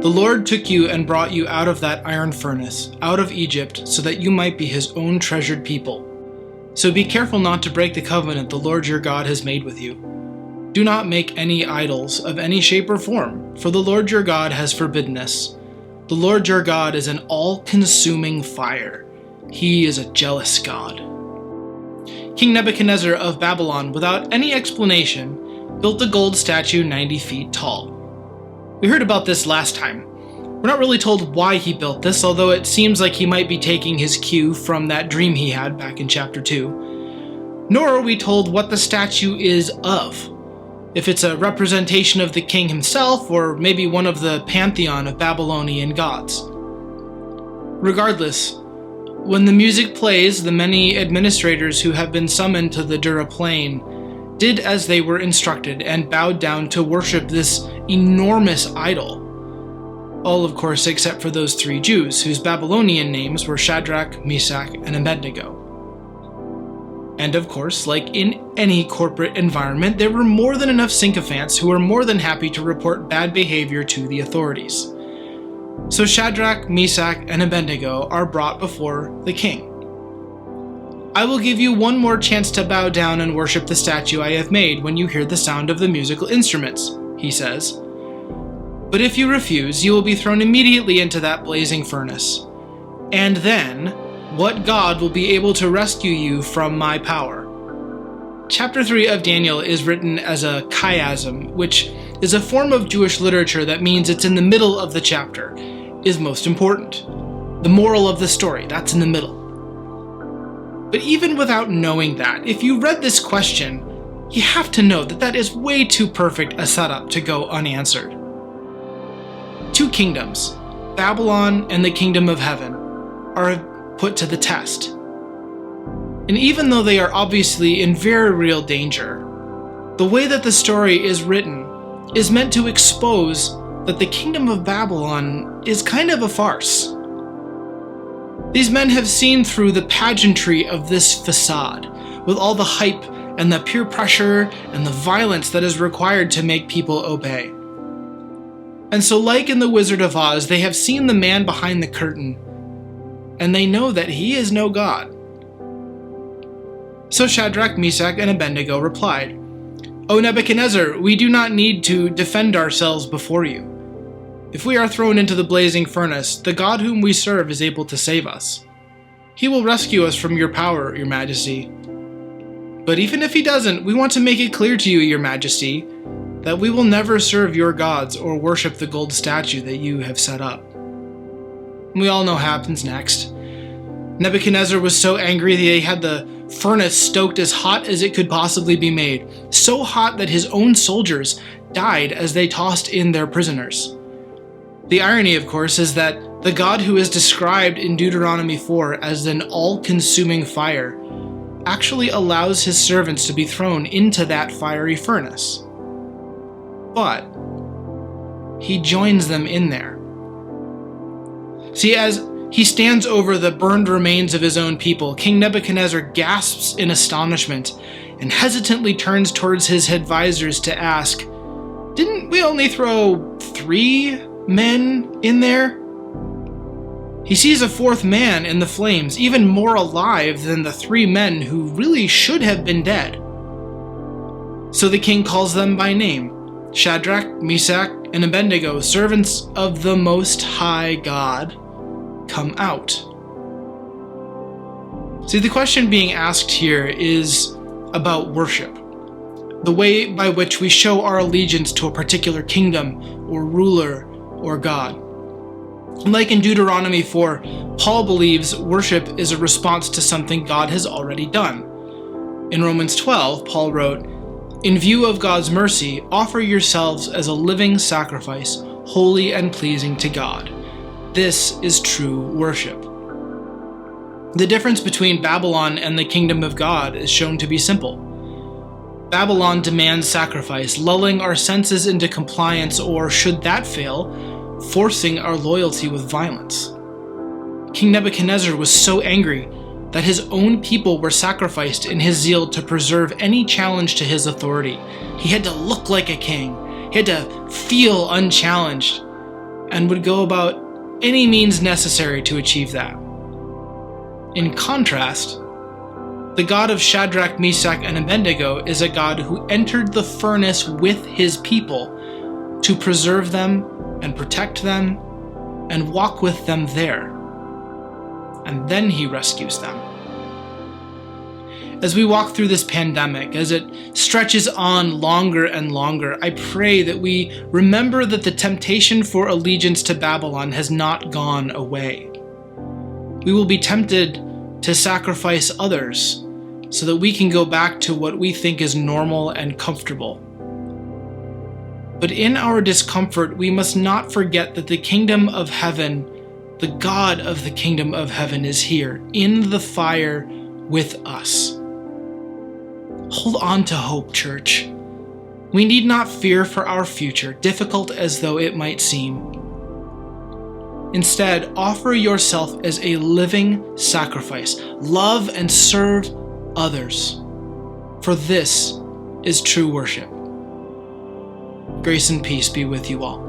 The Lord took you and brought you out of that iron furnace, out of Egypt, so that you might be his own treasured people. So be careful not to break the covenant the Lord your God has made with you. Do not make any idols of any shape or form, for the Lord your God has forbidden this. The Lord your God is an all-consuming fire. He is a jealous God. King Nebuchadnezzar of Babylon, without any explanation, built a gold statue 90 feet tall. We heard about this last time. We're not really told why he built this, although it seems like he might be taking his cue from that dream he had back in chapter 2. Nor are we told what the statue is of. If it's a representation of the king himself, or maybe one of the pantheon of Babylonian gods. Regardless, when the music plays, the many administrators who have been summoned to the Dura Plain did as they were instructed and bowed down to worship this enormous idol. All, of course, except for those 3 Jews, whose Babylonian names were Shadrach, Meshach, and Abednego. And of course, like in any corporate environment, there were more than enough sycophants who were more than happy to report bad behavior to the authorities. So Shadrach, Meshach, and Abednego are brought before the king. I will give you one more chance to bow down and worship the statue I have made when you hear the sound of the musical instruments, he says. But if you refuse, you will be thrown immediately into that blazing furnace. And then, what God will be able to rescue you from my power? Chapter 3 of Daniel is written as a chiasm, which is a form of Jewish literature that means it's in the middle of the chapter, is most important. The moral of the story, that's in the middle. But even without knowing that, if you read this question, you have to know that that is way too perfect a setup to go unanswered. 2 kingdoms, Babylon and the kingdom of heaven, are put to the test. And even though they are obviously in very real danger, the way that the story is written is meant to expose that the kingdom of Babylon is kind of a farce. These men have seen through the pageantry of this facade, with all the hype and the peer pressure and the violence that is required to make people obey. And so, like in The Wizard of Oz, they have seen the man behind the curtain, and they know that he is no god. So Shadrach, Meshach, and Abednego replied, "O Nebuchadnezzar, we do not need to defend ourselves before you. If we are thrown into the blazing furnace, the God whom we serve is able to save us. He will rescue us from your power, your majesty. But even if he doesn't, we want to make it clear to you, your majesty, that we will never serve your gods or worship the gold statue that you have set up." We all know what happens next. Nebuchadnezzar was so angry that he had the furnace stoked as hot as it could possibly be made, so hot that his own soldiers died as they tossed in their prisoners. The irony, of course, is that the God who is described in Deuteronomy 4 as an all-consuming fire actually allows his servants to be thrown into that fiery furnace. But he joins them in there. See, as he stands over the burned remains of his own people, King Nebuchadnezzar gasps in astonishment and hesitantly turns towards his advisors to ask, "Didn't we only throw 3 men in there?" He sees a 4th man in the flames, even more alive than the 3 men who really should have been dead. So the king calls them by name: Shadrach, Meshach, and Abednego, servants of the Most High God, come out. See, the question being asked here is about worship, the way by which we show our allegiance to a particular kingdom or ruler or God. Like in Deuteronomy 4, Paul believes worship is a response to something God has already done. In Romans 12, Paul wrote, "In view of God's mercy, offer yourselves as a living sacrifice, holy and pleasing to God. This is true worship." The difference between Babylon and the kingdom of God is shown to be simple. Babylon demands sacrifice, lulling our senses into compliance, or, should that fail, forcing our loyalty with violence. King Nebuchadnezzar was so angry that his own people were sacrificed in his zeal to preserve any challenge to his authority. He had to look like a king. He had to feel unchallenged. and would go about any means necessary to achieve that. In contrast, the God of Shadrach, Meshach, and Abednego is a God who entered the furnace with his people to preserve them and protect them and walk with them there. And then he rescues them. As we walk through this pandemic, as it stretches on longer and longer, I pray that we remember that the temptation for allegiance to Babylon has not gone away. We will be tempted to sacrifice others so that we can go back to what we think is normal and comfortable. But in our discomfort, we must not forget that the kingdom of heaven, the God of the kingdom of heaven, is here in the fire with us. Hold on to hope, church. We need not fear for our future, difficult as though it might seem. Instead, offer yourself as a living sacrifice. Love and serve others, for this is true worship. Grace and peace be with you all.